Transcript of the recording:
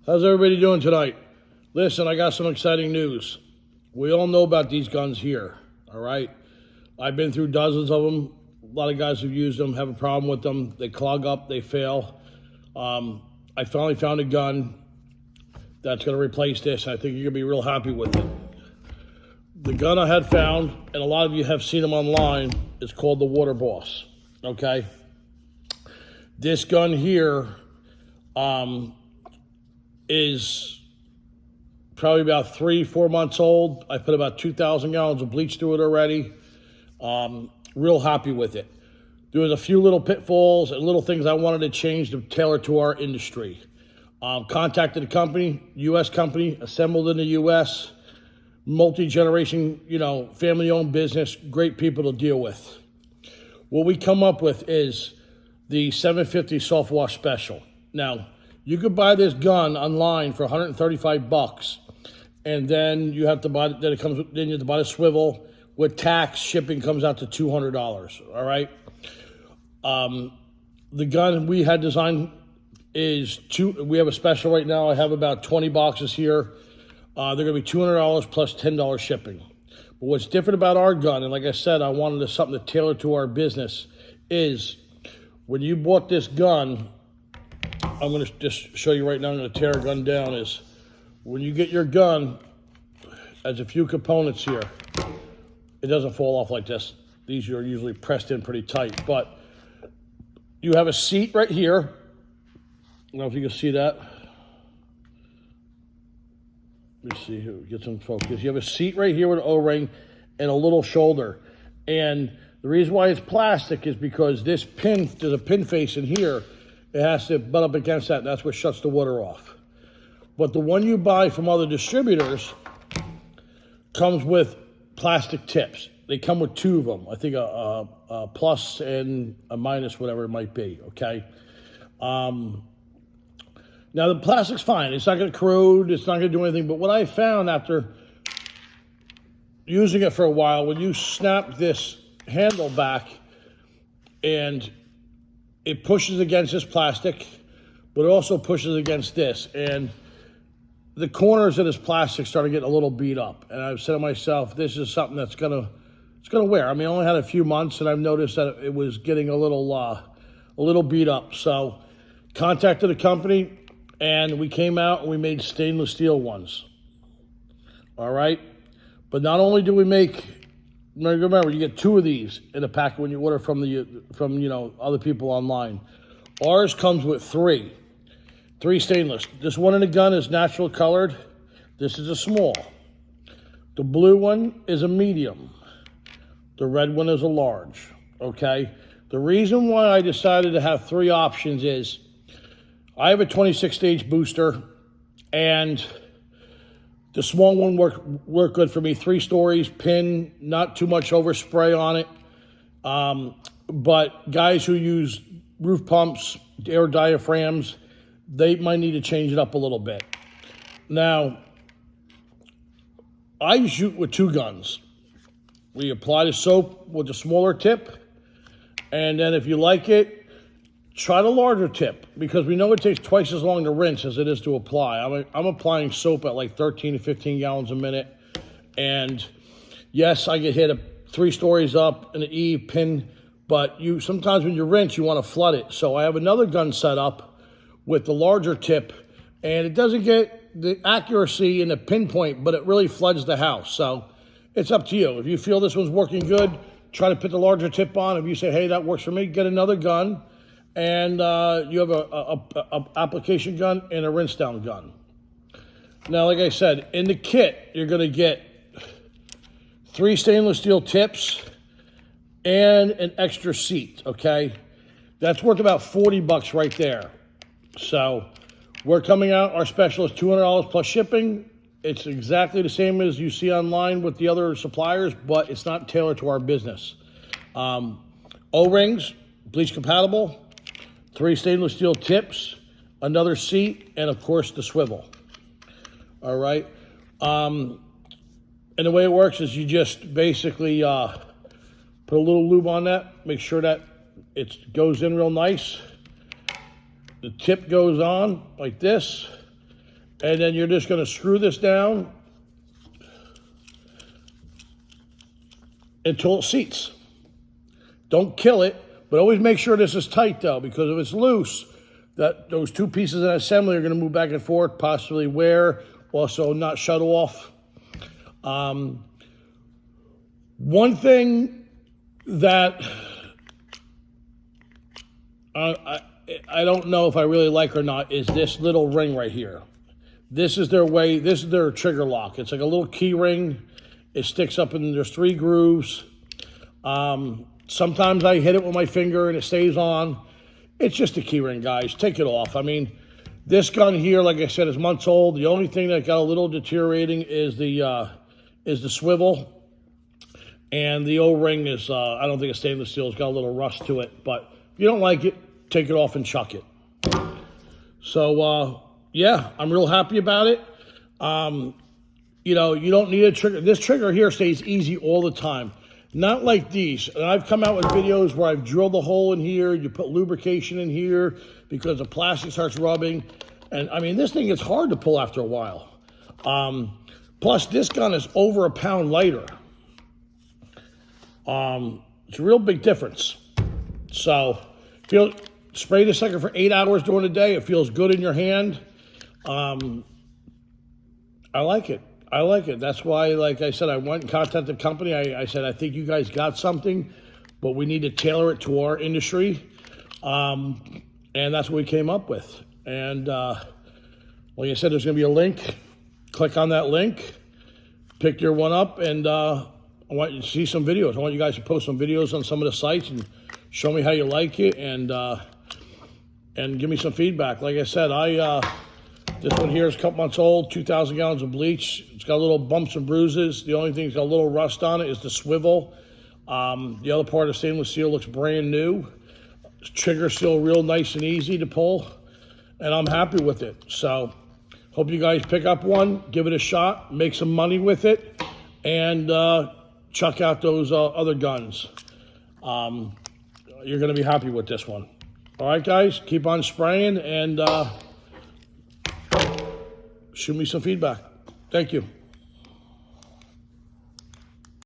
How's everybody doing tonight? Listen, I got some exciting news. We all know about these guns here, all right? I've been through dozens of them. A lot of guys have used them, have a problem with them. They clog up, they fail. I finally found a gun that's gonna replace this. I think you're gonna be real happy with it. The gun I had found, and a lot of you have seen them online, is called the Waterboss, okay? This gun here is probably about 3-4 months old. I put about 2,000 gallons of bleach through it already. Real happy with it. There was a few little pitfalls and little things I wanted to change to tailor to our industry. Contacted a company, U.S. company, assembled in the U.S., multi-generation, family-owned business, great people to deal with. What we come up with is the 750 soft wash special. Now, you could buy this gun online for $135, and then you have to buy then you have to buy the swivel with tax. Shipping comes out to $200. All right. The gun we had designed is we have a special right now. I have about 20 boxes here. They're going to be $200 plus $10 shipping. But what's different about our gun, and like I said, I wanted something to tailor to our business, is when you bought this gun, I'm going to just show you right now. I'm going to tear a gun down. Is when you get your gun, there's a few components here. It doesn't fall off like this. These are usually pressed in pretty tight. But you have a seat right here. I don't know if you can see that. Let me see here. Get some focus. You have a seat right here with an O-ring and a little shoulder. And the reason why it's plastic is because this pin, there's a pin face in here. It has to butt up against that. That's what shuts the water off. But the one you buy from other distributors comes with plastic tips. They come with two of them. I think a plus and a minus, whatever it might be, okay? Now, the plastic's fine. It's not going to corrode. It's not going to do anything. But what I found after using it for a while, when you snap this handle back and it pushes against this plastic, but it also pushes against this. And the corners of this plastic started getting a little beat up. And I've said to myself, this is something that's gonna wear. I mean, I only had a few months, and I've noticed that it was getting a little beat up. So contacted a company, and we came out and we made stainless steel ones. All right? But not only do we make, remember, you get two of these in a pack when you order from other people online. Ours comes with three stainless. This one in the gun is natural colored. This is a small. The blue one is a medium. The red one is a large. Okay. The reason why I decided to have three options is I have a 26 stage booster, and the small one worked good for me. 3 stories, pin, not too much overspray on it. But guys who use roof pumps, air diaphragms, they might need to change it up a little bit. Now, I shoot with 2 guns. We apply the soap with the smaller tip, and then if you like it, try the larger tip, because we know it takes twice as long to rinse as it is to apply. I'm applying soap at like 13 to 15 gallons a minute. And yes, I get hit 3 stories up in the E pin, but sometimes when you rinse, you want to flood it. So I have another gun set up with the larger tip, and it doesn't get the accuracy in the pinpoint, but it really floods the house. So it's up to you. If you feel this one's working good, try to put the larger tip on. If you say, hey, that works for me, get another gun. And you have a application gun and a rinse down gun. Now, like I said, in the kit, you're going to get 3 stainless steel tips and an extra seat, okay? That's worth about $40 right there. So we're coming out, our special is $200 plus shipping. It's exactly the same as you see online with the other suppliers, but it's not tailored to our business. O-rings, bleach compatible. 3 stainless steel tips, another seat, and of course the swivel. All right. And the way it works is you just basically put a little lube on that, make sure that it goes in real nice. The tip goes on like this, And then you're just gonna screw this down until it seats. Don't kill it, but always make sure this is tight though, because if it's loose, those two pieces of assembly are gonna move back and forth, possibly wear, also not shut off. One thing that I don't know if I really like or not is this little ring right here. This is their trigger lock. It's like a little key ring. It sticks up and there's 3 grooves. Sometimes I hit it with my finger and it stays on. It's just a key ring, guys. Take it off. I mean, this gun here, like I said, is months old. The only thing that got a little deteriorating is the swivel. And the O-ring is, I don't think it's stainless steel. It's got a little rust to it. But if you don't like it, take it off and chuck it. So, yeah, I'm real happy about it. You know, you don't need a trigger. This trigger here stays easy all the time. Not like these. And I've come out with videos where I've drilled a hole in here. You put lubrication in here because the plastic starts rubbing. And, I mean, this thing is hard to pull after a while. Plus, this gun is over a pound lighter. It's a real big difference. So, spray this sucker for 8 hours during the day. It feels good in your hand. I like it. I like it. That's why, like I said, I went and contacted the company. I said, I think you guys got something, but we need to tailor it to our industry. And that's what we came up with. And like I said, there's going to be a link. Click on that link. Pick your one up. And I want you to see some videos. I want you guys to post some videos on some of the sites and show me how you like it. And give me some feedback. Like I said, this one here is a couple months old, 2,000 gallons of bleach. It's got little bumps and bruises. The only thing that's got a little rust on it is the swivel. The other part of stainless steel looks brand new. Trigger still real nice and easy to pull. And I'm happy with it. So, hope you guys pick up one, give it a shot, make some money with it, and chuck out those other guns. You're going to be happy with this one. All right, guys, keep on spraying and shoot me some feedback. Thank you.